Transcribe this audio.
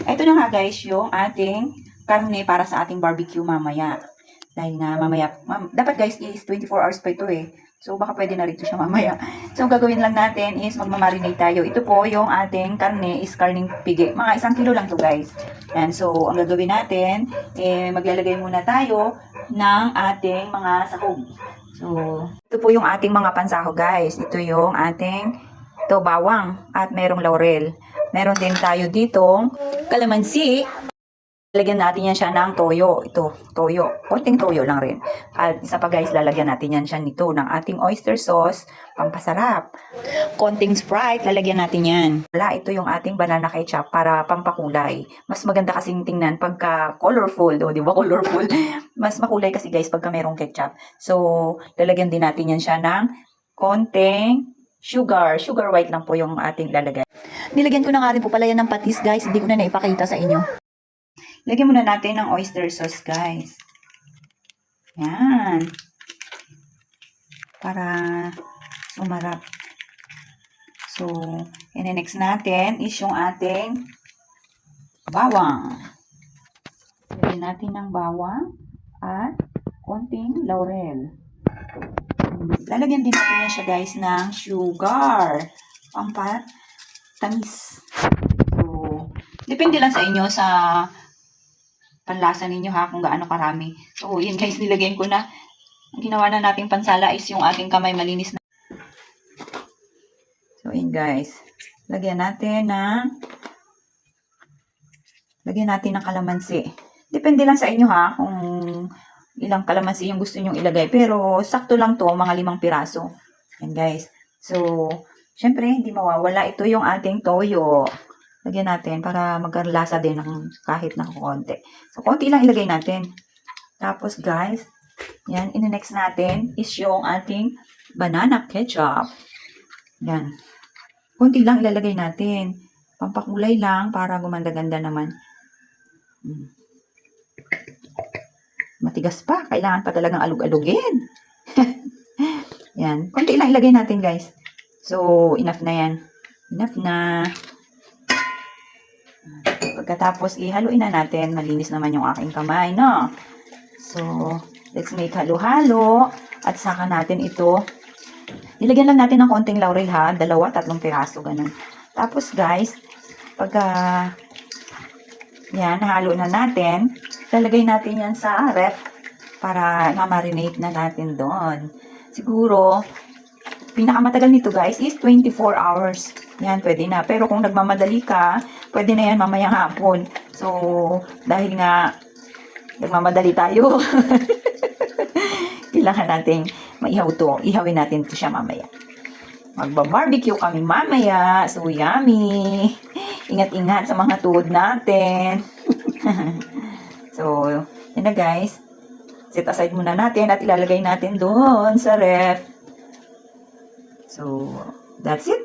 Ito na nga guys, yung ating karne para sa ating barbecue mamaya. Dahil nga mamaya, dapat guys is 24 hours pa ito eh. So baka pwede na rito siya mamaya. So gagawin lang natin is magmamarinate tayo. Ito po yung ating karne is karning pigi. Mga 1 kilo lang to guys. Yan, so ang gagawin natin, maglalagay muna tayo ng ating mga sahog. So ito po yung ating mga pansahog guys. Ito yung ating bawang at merong laurel. Meron din tayo ditong kalamansi. Lalagyan natin yan siya ng toyo. Ito, toyo. Konting toyo lang rin. At isa pa guys, lalagyan natin yan siya nito ng ating oyster sauce, pampasarap. Konting Sprite, lalagyan natin yan. Wala, ito yung ating banana ketchup para pampakulay. Mas maganda kasing tingnan pagka colorful. O, di ba colorful? Mas makulay kasi guys pagka merong ketchup. So, lalagyan din natin yan siya ng konting sugar. Sugar white lang po yung ating lalagay. Nilagyan ko na nga rin po pala yan ng patis guys. Hindi ko na naipakita sa inyo. Lagyan muna natin ng oyster sauce, guys. Yan. Para sumarap. So, next natin is yung ating bawang. Lagyan natin ng bawang at konting laurel. Lalagyan din natin yan siya, guys, ng sugar. Pampatamis. So, depende lang sa inyo sa panlasa ninyo ha, kung gaano karami. So, yun guys, nilagyan ko na. Ang ginawa na nating pansala is yung ating kamay malinis na. So, yun guys. Lagyan natin ng kalamansi. Depende lang sa inyo ha, kung ilang kalamansi yung gusto nyong ilagay. Pero, sakto lang to, mga 5 piraso. Yan guys. So, syempre, hindi mawawala. Ito yung ating toyo. Lagyan natin para magkalasa din ng kahit na konti. So, konti lang ilagay natin. Tapos, guys, yan, next natin is yung ating banana ketchup. Yan. Konti lang ilalagay natin. Pampakulay lang para gumanda-ganda naman. Matigas pa. Kailangan pa talagang alug-alugin. Yan. Konti lang ilagay natin, guys. So, enough na yan. Enough na. Pagkatapos, ihaluin na natin. Malinis naman yung aking kamay, no? So, let's make halo-halo. At saka natin ito. Nilagyan lang natin ng konting laurel ha. 2-3 piraso, ganun. Tapos, guys, pagka yan, halo na natin, lalagay natin yan sa ref para ma-marinate na natin doon. Siguro, pinakamatagal nito guys is 24 hours. Yan, pwede na. Pero kung nagmamadali ka, pwede na yan mamayang hapon. So, dahil nga nagmamadali tayo, kailangan natin maihaw to. Ihawin natin to siya mamaya. Magba-barbecue kami mamaya. So, yummy. Ingat-ingat sa mga tuhod natin. So, yun na guys. Set aside muna natin at ilalagay natin doon sa ref. So, that's it.